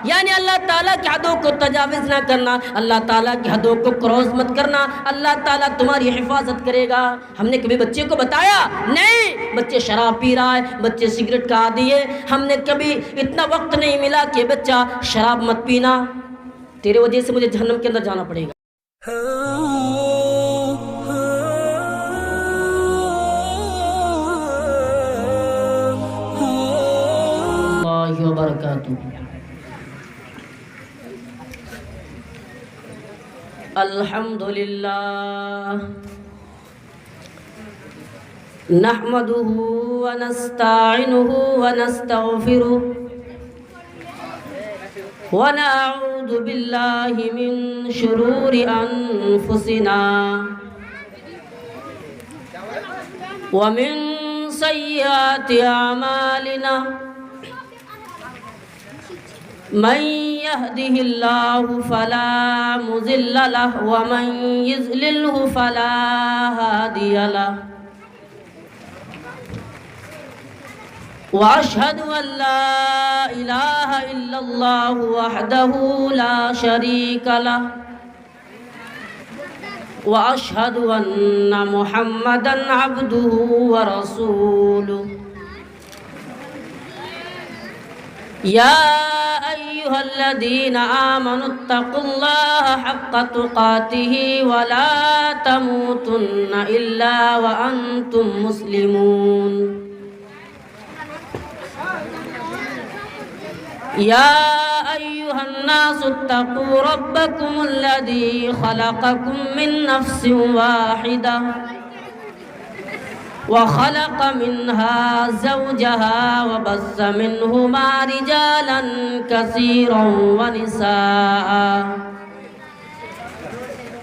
یعنی اللہ تعالیٰ کی حدوں کو تجاوز نہ کرنا، اللہ تعالیٰ کی حدوں کو کراس مت کرنا، اللہ تعالیٰ تمہاری حفاظت کرے گا۔ ہم نے کبھی بچے کو بتایا نہیں بچے شراب پی رہا ہے، بچے سگریٹ کا عادی ہے، ہم نے کبھی اتنا وقت نہیں ملا کہ بچہ شراب مت پینا، تیرے وجہ سے مجھے جہنم کے اندر جانا پڑے گا۔ اللہ وبرکاتہ۔ الحمدللہ نحمده ونستعینه ونستغفره ونعوذ باللہ من شرور انفسنا ومن سیئات اعمالنا من يهده الله فلا مضل له ومن يضلله فلا هادي له وأشهد أن لا إله إلا الله وحده لا شريك له وأشهد أن محمدا عبده ورسوله يا أيها الذين آمنوا اتقوا الله حق تقاته ولا تموتن إلا وأنتم مسلمون يا أيها الناس اتقوا ربكم الذي خلقكم من نفس واحدة وخلق منها زوجها وبث منهما رجالا كثيرا ونساء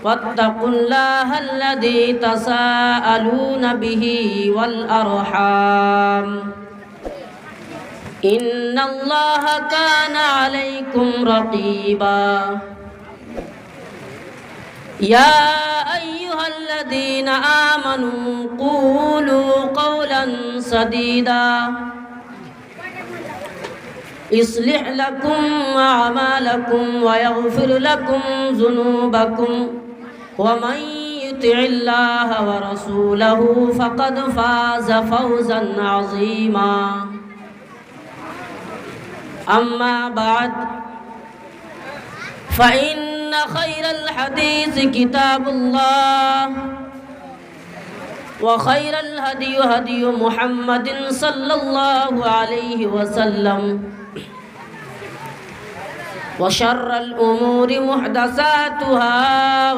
واتقوا الله الذي تساءلون به والأرحام إن الله كان عليكم رقيبا يا أيها الذين آمنوا قولوا قولا سديدا يصلح لكم أعمالكم ويغفر لكم ذنوبكم ومن يطع الله ورسوله فقد فاز فوزا عظيما أما بعد فإن خير الحديث كتاب الله وخير الهدي هدي محمد صلى الله عليه وسلم وشر الأمور محدثاتها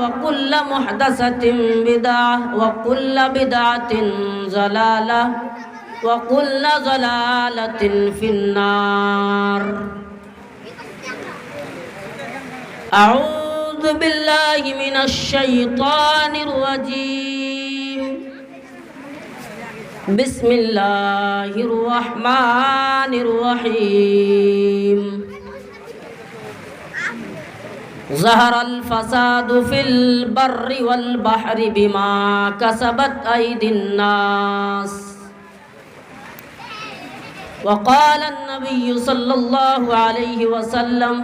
وكل محدثة بدعة وكل بدعة ضلالة وكل ضلالة في النار أعوذ بالله من الشيطان الرجيم بسم الله الرحمن الرحيم ظهر الفساد في البر والبحر بما كسبت أيدي الناس وقال النبي صلى الله عليه وسلم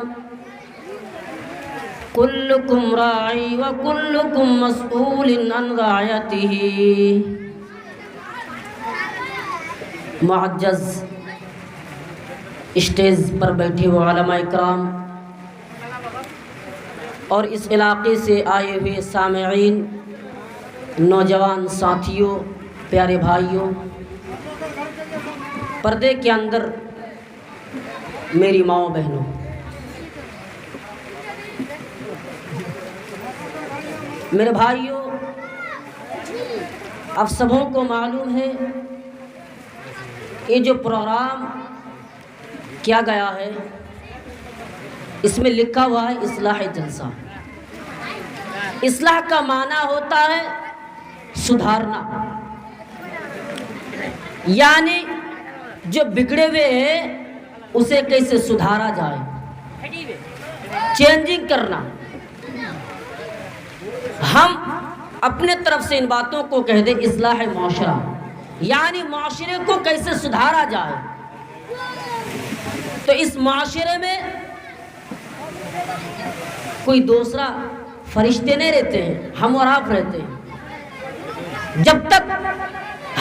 كلكم راعي وكلكم مسؤول عن رعيته۔ معزز اسٹیج پر بیٹھے ہوئے علماء اکرام اور اس علاقے سے آئے ہوئے سامعین، نوجوان ساتھیوں، پیارے بھائیوں، پردے کے اندر میری ماں بہنوں، میرے بھائیوں، آپ سبوں کو معلوم ہے یہ جو پروگرام کیا گیا ہے اس میں لکھا ہوا ہے اصلاح جلسہ۔ اصلاح کا معنی ہوتا ہے سدھارنا، یعنی جو بگڑے ہوئے ہیں اسے کیسے سدھارا جائے، چینجنگ کرنا۔ ہم اپنے طرف سے ان باتوں کو کہہ دیں اصلاح معاشرہ، یعنی معاشرے کو کیسے سدھارا جائے۔ تو اس معاشرے میں کوئی دوسرا فرشتے نہیں رہتے ہیں، ہم اور آپ رہتے ہیں۔ جب تک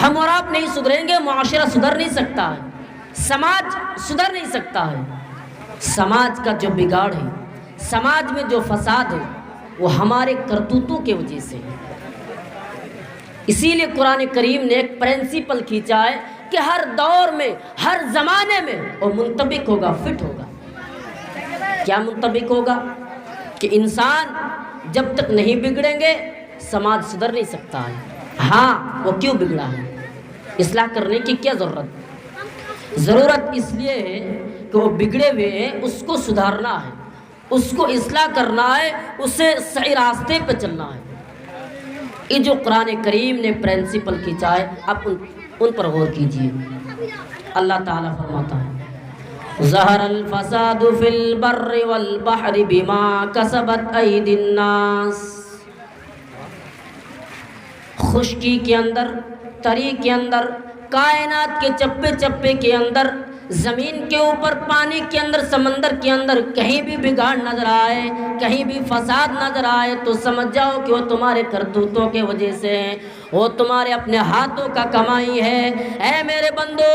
ہم اور آپ نہیں سدھریں گے معاشرہ سدھر نہیں سکتا ہے، سماج سدھر نہیں سکتا ہے۔ سماج کا جو بگاڑ ہے، سماج میں جو فساد ہے، وہ ہمارے کرتوتوں کے وجہ سے ہے۔ اسی لیے قرآن کریم نے ایک پرنسپل کھینچا ہے کہ ہر دور میں، ہر زمانے میں وہ منطبق ہوگا، فٹ ہوگا۔ کیا منطبق ہوگا؟ کہ انسان جب تک نہیں بگڑیں گے سماج سدھر نہیں سکتا ہے۔ ہاں، وہ کیوں بگڑا ہے؟ اصلاح کرنے کی کیا ضرورت اس لیے ہے کہ وہ بگڑے ہوئے ہیں، اس کو سدھارنا ہے، اس کو اصلاح کرنا ہے، اسے صحیح راستے پہ چلنا ہے۔ یہ جو قرآن کریم نے پرنسپل کھینچا ہے، آپ ان پر غور کیجئے۔ اللہ تعالیٰ فرماتا ہے ظہر الفساد فی البر والبحر بما کسبت ایدی الناس۔ خشکی کے اندر، تری کے اندر، کائنات کے چپے چپے کے اندر، زمین کے اوپر، پانی کے اندر، سمندر کے اندر کہیں بھی بگاڑ نظر آئے، کہیں بھی فساد نظر آئے تو سمجھ جاؤ کہ وہ تمہارے کرتوتوں کے وجہ سے ہے، وہ تمہارے اپنے ہاتھوں کا کمائی ہے۔ اے میرے بندو،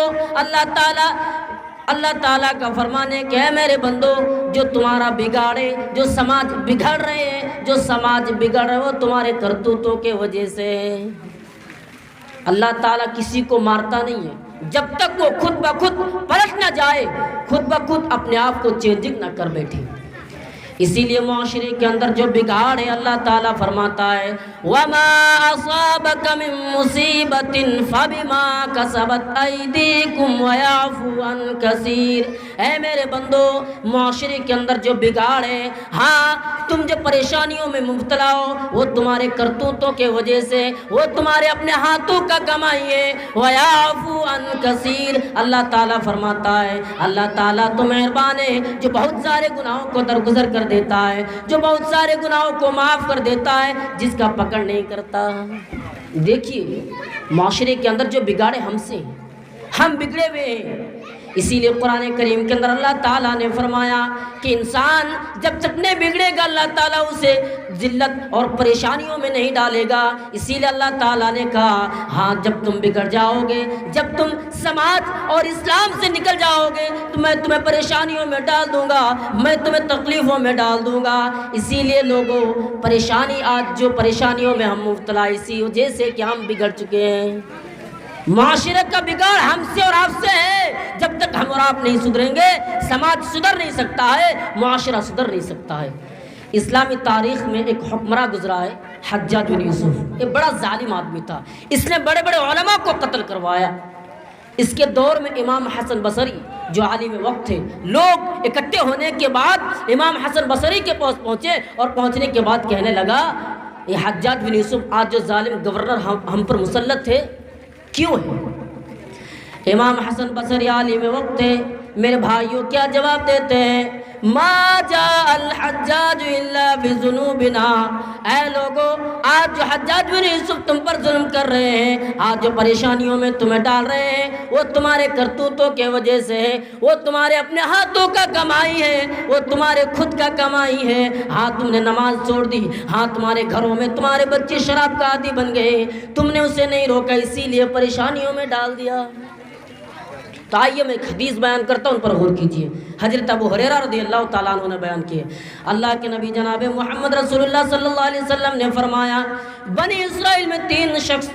اللہ تعالیٰ کا فرمانے کہ اے میرے بندو، جو تمہارا بگاڑے، جو سماج بگڑ رہے ہیں، جو سماج بگڑ رہے وہ تمہارے کرتوتوں کے وجہ سے ہے۔ اللہ تعالیٰ کسی کو مارتا نہیں ہے جب تک وہ خود بخود پلٹ نہ جائے، خود بخود اپنے آپ کو چینجنگ نہ کر بیٹھے۔ اسی لیے معاشرے کے اندر جو بگاڑ ہے، اللہ تعالیٰ فرماتا ہے وَمَا أَصَابَكَ مِن مُّصِيبَةٍ فَبِمَا كَسَبَتْ أَيْدِيكُمْ وَيَعْفُو عَن كَثِيرٍ۔ اے میرے بندو، معاشرے کے اندر جو بگاڑ ہے، ہاں تم جو پریشانیوں میں مبتلا ہو، وہ تمہارے کرتوتوں کے وجہ سے، وہ تمہارے اپنے ہاتھوں کا کمائی ہے۔ وَيَعْفُو عَن كَثِيرٍ، اللہ تعالیٰ فرماتا ہے اللہ تعالیٰ تو مہربان ہے، جو بہت سارے گناہوں کو درگزر کر دیتا ہے، جو بہت سارے گناہوں کو معاف کر دیتا ہے، جس کا پکڑ نہیں کرتا۔ دیکھیے معاشرے کے اندر جو بگاڑے ہم سے ہیں، ہم بگڑے ہوئے ہیں۔ اسی لیے قرآن کریم کے اندر اللہ تعالیٰ نے فرمایا کہ انسان جب تک نہیں بگڑے گا اللہ تعالیٰ اسے ذلت اور پریشانیوں میں نہیں ڈالے گا۔ اسی لیے اللہ تعالیٰ نے کہا ہاں جب تم بگڑ جاؤ گے، جب تم سماج اور اسلام سے نکل جاؤ گے تو میں تمہیں پریشانیوں میں ڈال دوں گا، میں تمہیں تکلیفوں میں ڈال دوں گا۔ اسی لیے لوگوں، پریشانی آج جو پریشانیوں میں ہم مبتلا اسی وجہ سے کہ ہم بگڑ چکے ہیں۔ معاشرے کا بگاڑ ہم سے اور آپ سے ہے۔ جب تک ہم اور آپ نہیں سدھریں گے سماج سدھر نہیں سکتا ہے، معاشرہ سدھر نہیں سکتا ہے۔ اسلامی تاریخ میں ایک حکمراں گزرا ہے حجاج بن یوسف، یہ بڑا ظالم آدمی تھا، اس نے بڑے بڑے علماء کو قتل کروایا۔ اس کے دور میں امام حسن بصری جو عالم وقت تھے، لوگ اکٹھے ہونے کے بعد امام حسن بصری کے پاس پہنچے اور پہنچنے کے بعد کہنے لگا یہ حجاج بن یوسف آج جو ظالم گورنر ہم پر مسلط ہے کیوں ہے؟ امام حسن بصری عالم وقت ہے، میرے بھائیوں کیا جواب دیتے ہیں؟ ما جاء الحجاج الا بذنوبنا۔ اے لوگوں، آج جو حجاج بن یوسف تم پر ظلم کر رہے ہیں، آج جو پریشانیوں میں تمہیں ڈال رہے ہیں، وہ تمہارے کرتوتوں کے وجہ سے ہے، وہ تمہارے اپنے ہاتھوں کا کمائی ہے، وہ تمہارے خود کا کمائی ہے۔ ہاں تم نے نماز چھوڑ دی، ہاں تمہارے گھروں میں تمہارے بچے شراب کا عادی بن گئے، تم نے اسے نہیں روکا اسی لیے پریشانیوں میں ڈال دیا۔ تو آئیے میں ایک حدیث بیان کرتا ہوں، ان پر غور کیجیے۔ حضرت ابو ہریرہ رضی اللہ تعالیٰ عنہ نے بیان کیے، اللہ کے نبی جناب محمد رسول اللہ صلی اللہ علیہ وسلم نے فرمایا بنی اسرائیل میں 3 شخص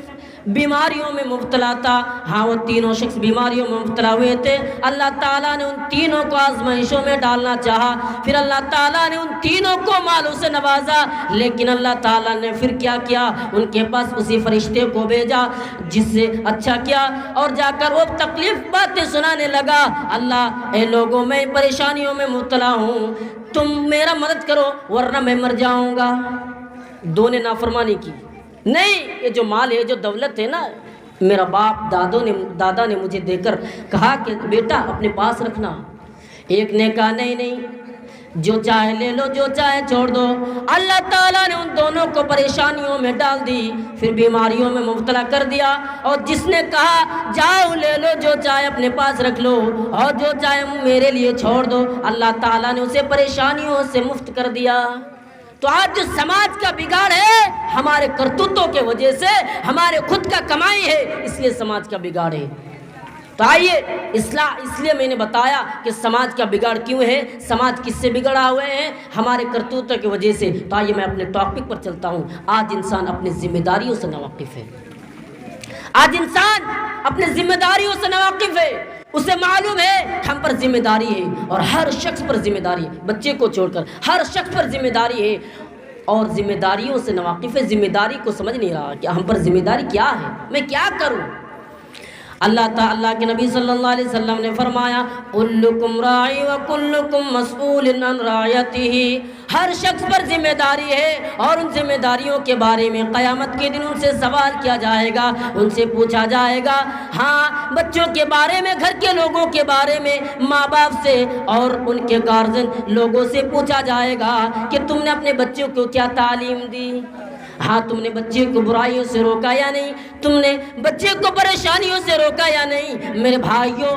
بیماریوں میں مبتلا تھا۔ ہاں وہ تینوں شخص بیماریوں میں مبتلا ہوئے تھے۔ اللہ تعالیٰ نے ان تینوں کو آزمائشوں میں ڈالنا چاہا، پھر اللہ تعالیٰ نے ان تینوں کو مالوں سے نوازا، لیکن اللہ تعالیٰ نے پھر کیا کیا؟ ان کے پاس اسی فرشتے کو بھیجا جس سے اچھا کیا، اور جا کر وہ تکلیف باتیں سنانے لگا۔ اللہ اے لوگوں، میں پریشانیوں میں مبتلا ہوں، تم میرا مدد کرو ورنہ میں مر جاؤں گا۔ دو نے نافرمانی کی، نہیں یہ جو مال ہے، جو دولت ہے نا، میرا باپ دادا نے مجھے دے کر کہا کہ بیٹا اپنے پاس رکھنا۔ ایک نے کہا نہیں، جو چاہے لے لو، جو چاہے چھوڑ دو۔ اللہ تعالیٰ نے ان دونوں کو پریشانیوں میں ڈال دی، پھر بیماریوں میں مبتلا کر دیا، اور جس نے کہا جاؤ لے لو، جو چاہے اپنے پاس رکھ لو اور جو چاہے میرے لیے چھوڑ دو، اللہ تعالیٰ نے اسے پریشانیوں سے مفت کر دیا۔ تو آج جو سماج کا بگاڑ ہے ہمارے کرتوتوں کے وجہ سے، ہمارے خود کا کمائی ہے، اس لیے سماج کا بگاڑ ہے۔ تو آئیے اصلاح، اس لیے میں نے بتایا کہ سماج کا بگاڑ کیوں ہے، سماج کس سے بگڑا ہوئے ہیں، ہمارے کرتوتوں کی وجہ سے۔ تو آئیے میں اپنے ٹاپک پر چلتا ہوں۔ آج انسان اپنی ذمہ داریوں سے ناواقف ہے، آج انسان اپنے ذمہ داریوں سے ناواقف ہے۔ اسے معلوم ہے ہم پر ذمہ داری ہے، اور ہر شخص پر ذمہ داری ہے، بچے کو چھوڑ کر ہر شخص پر ذمہ داری ہے، اور ذمہ داریوں سے ناواقف ہے، ذمہ داری کو سمجھ نہیں رہا کہ ہم پر ذمہ داری کیا ہے، میں کیا کروں۔ اللہ کے نبی صلی اللہ علیہ وسلم نے فرمایا کلکم راعی و کلکم مسئول عن رعیتہ، ہر شخص پر ذمہ داری ہے، اور ان ذمہ داریوں کے بارے میں قیامت کے دن ان سے سوال کیا جائے گا، ان سے پوچھا جائے گا۔ ہاں، بچوں کے بارے میں، گھر کے لوگوں کے بارے میں، ماں باپ سے اور ان کے گارجن لوگوں سے پوچھا جائے گا کہ تم نے اپنے بچوں کو کیا تعلیم دی، ہاں تم نے بچے کو برائیوں سے روکا یا نہیں، تم نے بچے کو پریشانیوں سے روکا یا نہیں۔ میرے بھائیوں،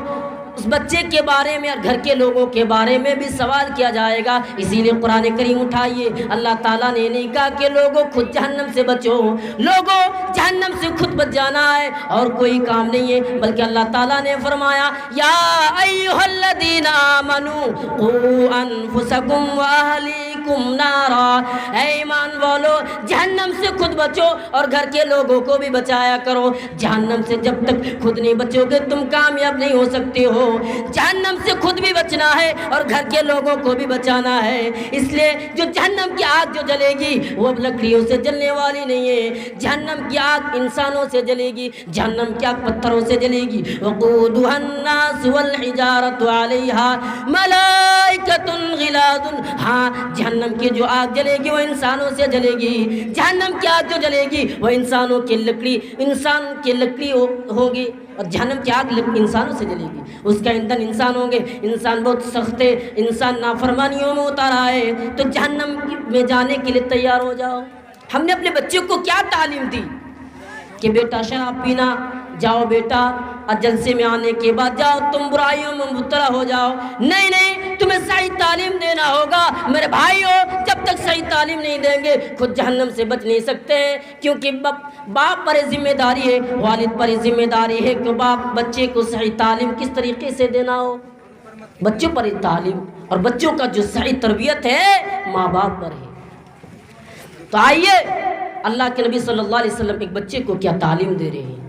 اس بچے کے بارے میں اور گھر کے لوگوں کے بارے میں بھی سوال کیا جائے گا۔ اسی لیے قرآن کریم اٹھائیے، اللہ تعالیٰ نے نہیں کہا کہ لوگوں خود جہنم سے بچو، لوگوں جہنم سے خود بچ جانا ہے اور کوئی کام نہیں ہے، بلکہ اللہ تعالیٰ نے فرمایا یا ایھا الذین آمنوا قوا انفسکم واہلیکم نارا، اے ایمان والو جہنم سے خود بچو اور گھر کے لوگوں کو بھی بچایا کرو۔ جہنم سے جب تک خود نہیں بچو گے تم کامیاب نہیں ہو سکتے ہو، جہنم سے خود بھی بچنا ہے اور گھر کے لوگوں کو بھی بچانا ہے۔ اس لیے جو جہنم کی آگ جو جلے گی وہ اب لکڑیوں سے جلنے والی نہیں ہے، جہنم کی آگ انسانوں سے جلے گی، جہنم کی آگ پتھروں سے جلے گی۔ وقودها الناس والحجارة عليها ملائکۃ غلاظ، ہاں جہنم کی جو آگ جلے گی وہ انسانوں سے جلے گی، جہنم کی آگ جو جلے گی وہ انسانوں کی لکڑی، انسان کی لکڑی ہوگی، اور جہنم کی آگ انسانوں سے جلے گی، اس کا ایندھن انسان ہوں گے۔ انسان بہت سخت ہے، انسان نافرمانیوں میں اتارا ہے، تو جہنم میں جانے کے لیے تیار ہو جاؤ۔ ہم نے اپنے بچوں کو کیا تعلیم دی کہ بیٹا شراب پینا، جاؤ بیٹا جلسے میں آنے کے بعد جاؤ تم برائیوں میں مبتلا ہو جاؤ؟ نہیں نہیں، تمہیں صحیح تعلیم دینا ہوگا۔ میرے بھائیوں، جب تک صحیح تعلیم نہیں دیں گے خود جہنم سے بچ نہیں سکتے ہیں، کیونکہ باپ پر ذمہ داری ہے، والد پر ذمہ داری ہے کہ باپ بچے کو صحیح تعلیم کس طریقے سے دینا ہو، بچوں پر تعلیم اور بچوں کا جو صحیح تربیت ہے ماں باپ پر ہے۔ تو آئیے اللہ کے نبی صلی اللہ علیہ وسلم ایک بچے کو کیا تعلیم دے رہے ہیں۔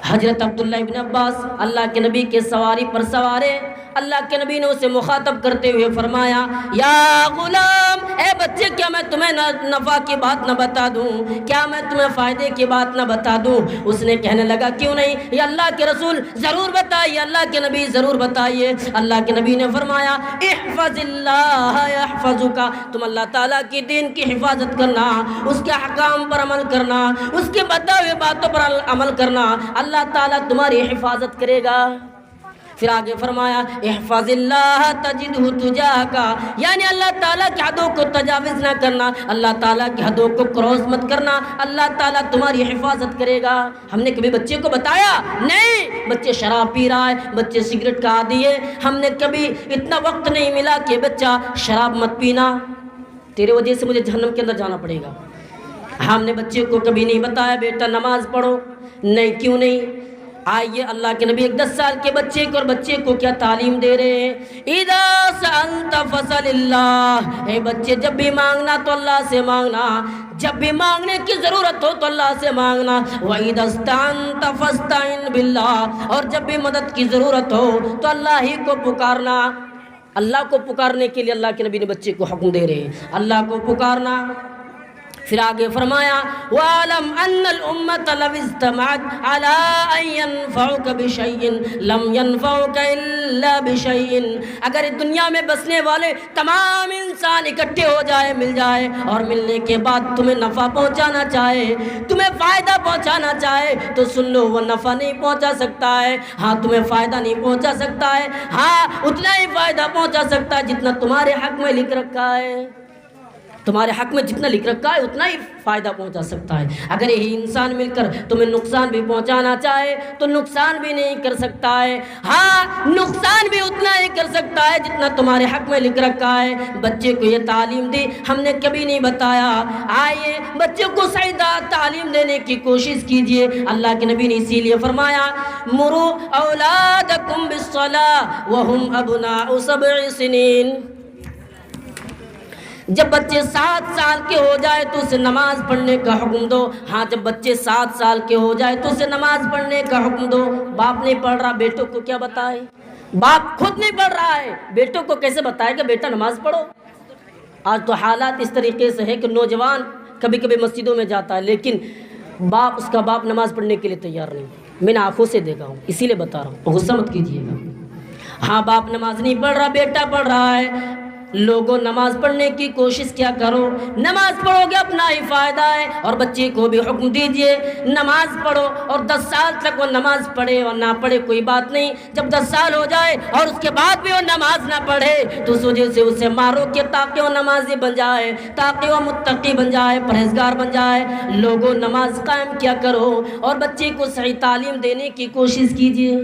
حضرت عبداللہ ابن عباس اللہ کے نبی کے سواری پر سوارے، اللہ کے نبی نے اسے مخاطب کرتے ہوئے فرمایا یا غلام، اے بچے کیا میں تمہیں نفع کی بات نہ بتا دوں، کیا میں تمہیں فائدے کی بات نہ بتا دوں؟ اس نے کہنے لگا کیوں نہیں یا اللہ کے رسول، ضرور بتائیے اللہ کے نبی، ضرور بتائیے۔ اللہ کے نبی نے فرمایا احفظ اللہ یحفظک، تم اللہ تعالیٰ کی دین کی حفاظت کرنا، اس کے احکام پر عمل کرنا، اس کے بتائے ہوئے باتوں پر عمل کرنا، اللہ تعالیٰ تمہاری حفاظت کرے گا۔ پھر آگے فرمایا احفظ اللہ تجدہ تجاہک، یعنی اللہ تعالیٰ کی حدوں کو تجاوز نہ کرنا، اللہ تعالیٰ کی حدوں کو کراس مت کرنا، اللہ تعالیٰ تمہاری حفاظت کرے گا۔ ہم نے کبھی بچے کو بتایا نہیں، بچے شراب پی رہا ہے، بچے سگریٹ کا عادی ہے، ہم نے کبھی اتنا وقت نہیں ملا کہ بچہ شراب مت پینا، تیرے وجہ سے مجھے جہنم کے اندر جانا پڑے گا۔ ہم نے بچے کو کبھی نہیں بتایا بیٹا نماز پڑھو، نہیں کیوں نہیں؟ آئیے اللہ کے نبی ایک 10 سال کے بچے کو اور بچے کو کیا تعلیم دے رہے ہیں، اذا سألت فسل اللہ، اے بچے جب بھی مانگنا تو اللہ سے مانگنا، جب بھی مانگنے کی ضرورت ہو تو اللہ سے مانگنا، وَإِذَا اسْتَعَنْتَ فَاسْتَعِنْ بِاللَّهِ، اور جب بھی مدد کی ضرورت ہو تو اللہ ہی کو پکارنا۔ اللہ کو پکارنے کے لیے اللہ کے نبی نے بچے کو حکم دے رہے ہیں، اللہ کو پکارنا۔ پھر آگے فرمایا وَعَلَمْ أَنَّ الْأُمَّةَ لَوِ اجْتَمَعَتْ عَلَىٰ أَن يَنفَعُوكَ بِشَيْءٍ لَمْ يَنفَعُوكَ إِلَّا بِشَيْءٍ، اگر دنیا میں بسنے والے تمام انسان اکٹھے ہو جائے، مل جائے، اور ملنے کے بعد تمہیں نفع پہنچانا چاہے، تمہیں فائدہ پہنچانا چاہے تو سن لو وہ نفع نہیں پہنچا سکتا ہے، ہاں تمہیں فائدہ نہیں پہنچا سکتا ہے، ہاں اتنا ہی فائدہ پہنچا سکتا ہے جتنا تمہارے حق میں لکھ رکھا ہے۔ تمہارے حق میں جتنا لکھ رکھا ہے اتنا ہی فائدہ پہنچا سکتا ہے. اگر یہی انسان مل کر تمہیں نقصان بھی پہنچانا چاہے تو نقصان بھی نہیں کر سکتا ہے. ہاں نقصان بھی اتنا ہی کر سکتا ہے جتنا تمہارے حق میں لکھ رکھا ہے. بچے کو یہ تعلیم دی ہم نے کبھی نہیں بتایا. آئیے بچے کو صحیح تعلیم دینے کی کوشش کیجئے. اللہ کے نبی نے اسی لیے فرمایا مرو اولادکم بالصلاۃ وہم ابناء 7 سنین. جب بچے 7 سال کے ہو جائے تو اسے نماز پڑھنے کا حکم دو. ہاں جب بچے 7 سال کے ہو جائے تو اسے نماز پڑھنے کا حکم دو. باپ نہیں پڑھ رہا بیٹوں کو کیا بتائے؟ باپ خود نہیں پڑھ رہا ہے بیٹوں کو کیسے بتائے کہ بیٹا نماز پڑھو؟ آج تو حالات اس طریقے سے ہے کہ نوجوان کبھی کبھی مسجدوں میں جاتا ہے لیکن اس کا باپ نماز پڑھنے کے لیے تیار نہیں. میں نے آنکھوں سے دیکھا ہوں اسی لیے بتا رہا ہوں, غصہ مت کیجیے گا. ہاں باپ نماز نہیں پڑھ رہا بیٹا پڑھ رہا ہے. لوگوں نماز پڑھنے کی کوشش کیا کرو. نماز پڑھو گے اپنا ہی فائدہ ہے. اور بچے کو بھی حکم دیجئے نماز پڑھو اور 10 سال تک وہ نماز پڑھے اور نہ پڑھے کوئی بات نہیں. جب 10 سال ہو جائے اور اس کے بعد بھی وہ نماز نہ پڑھے تو اس وجہ سے اسے مارو کہ تاکہ وہ نمازی بن جائے, تاکہ وہ متقی بن جائے, پرہیزگار بن جائے. لوگوں نماز قائم کیا کرو اور بچے کو صحیح تعلیم دینے کی کوشش کیجئے.